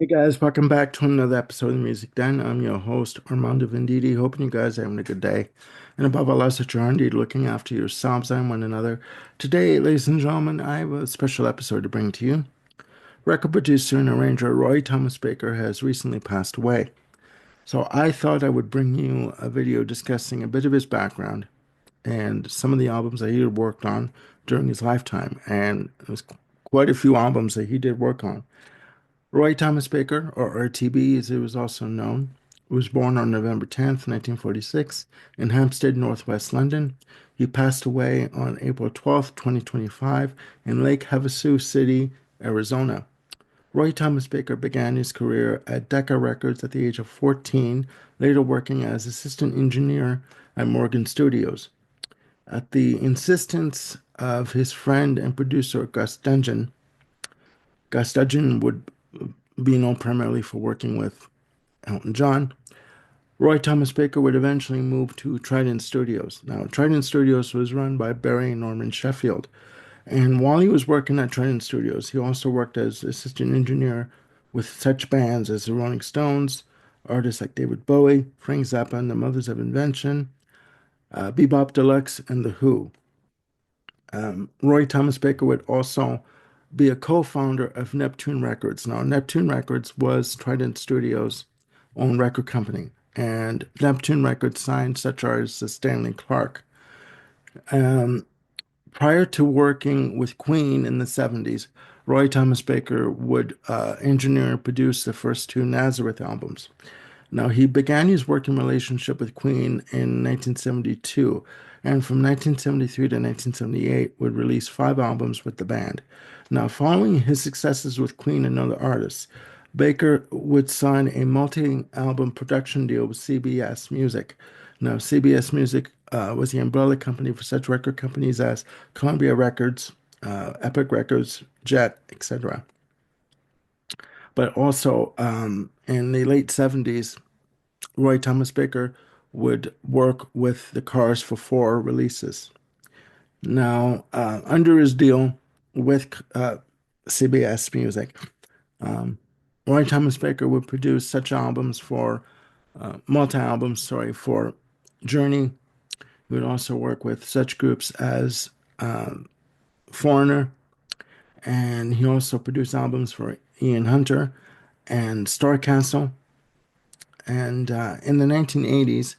Hey guys, welcome back to another episode of Music Den. I'm your host, Armando Venditti. Hoping you guys are having a good day. And above all else, that you're indeed looking after yourselves and one another. Today, ladies and gentlemen, I have a special episode to bring to you. Record producer and arranger Roy Thomas Baker has recently passed away. So I thought I would bring you a video discussing a bit of his background and some of the albums that he had worked on during his lifetime. And it was quite a few albums that he did work on. Roy Thomas Baker, or RTB as he was also known, was born on November 10th, 1946, in Hampstead, Northwest London. He passed away on April 12th, 2025, in Lake Havasu City, Arizona. Roy Thomas Baker began his career at Decca Records at the age of 14, later working as assistant engineer at Morgan Studios. At the insistence of his friend and producer Gus Dudgeon would be known primarily for working with Elton John. Roy Thomas Baker would eventually move to Trident Studios. Now, Trident Studios was run by Barry and Norman Sheffield. And while he was working at Trident Studios, he also worked as assistant engineer with such bands as the Rolling Stones, artists like David Bowie, Frank Zappa and the Mothers of Invention, Bebop Deluxe, and The Who. Roy Thomas Baker would also be a co-founder of Neptune Records. Now, Neptune Records was Trident Studios' own record company, and Neptune Records signed such artists as Stanley Clarke. Um, Prior to working with Queen in the 70s, Roy Thomas Baker would engineer and produce the first two Nazareth albums. Now, he began his working relationship with Queen in 1972, and from 1973 to 1978 would release five albums with the band. Now, following his successes with Queen and other artists, Baker would sign a multi-album production deal with CBS Music. Now, CBS Music was the umbrella company for such record companies as Columbia Records, Epic Records, Jet, etc. But also in the late 70s, Roy Thomas Baker would work with the Cars for four releases. Now, under his deal with CBS Music, um, Roy Thomas Baker would produce such albums for multi-albums, sorry, for Journey. He would also work with such groups as Foreigner, and he also produced albums for Ian Hunter and Starcastle. And in the 1980s,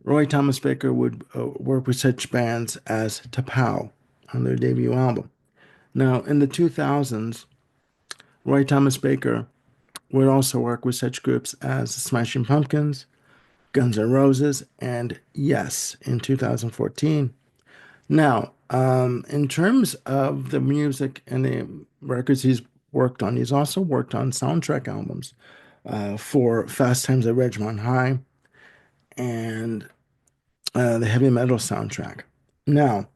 Roy Thomas Baker would work with such bands as Tapao on their debut album. Now, in the 2000s, Roy Thomas Baker would also work with such groups as Smashing Pumpkins, Guns N' Roses, and Yes in 2014. Now, in terms of the music and the records he's worked on, he's also worked on soundtrack albums for Fast Times at Ridgemont High and the heavy metal soundtrack. Now,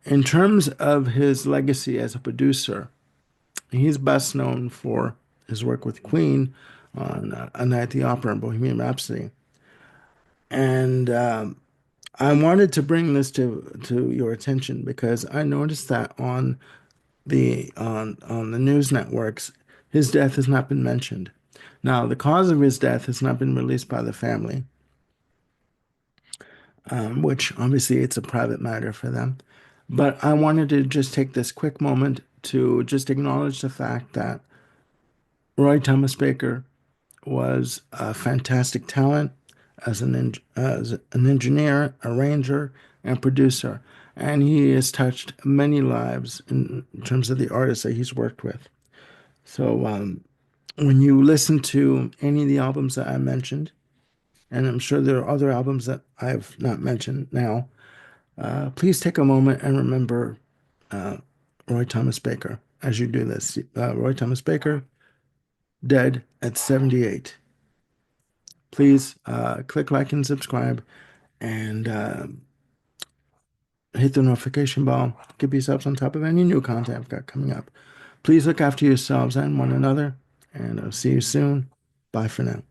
in terms of his legacy as a producer, he's best known for his work with Queen on A Night at the Opera and Bohemian Rhapsody. And I wanted to bring this to your attention because I noticed that on the news networks, his death has not been mentioned. Now, the cause of his death has not been released by the family, which obviously it's a private matter for them. But I wanted to just take this quick moment to just acknowledge the fact that Roy Thomas Baker was a fantastic talent as an engineer, arranger, and producer. And he has touched many lives in terms of the artists that he's worked with. So when you listen to any of the albums that I mentioned, and I'm sure there are other albums that I've not mentioned now, please take a moment and remember uh, Roy Thomas Baker as you do this. Roy Thomas Baker, dead at 78. Please click like and subscribe and hit the notification bell. Keep yourselves on top of any new content I've got coming up. Please look after yourselves and one another, and I'll see you soon. Bye for now.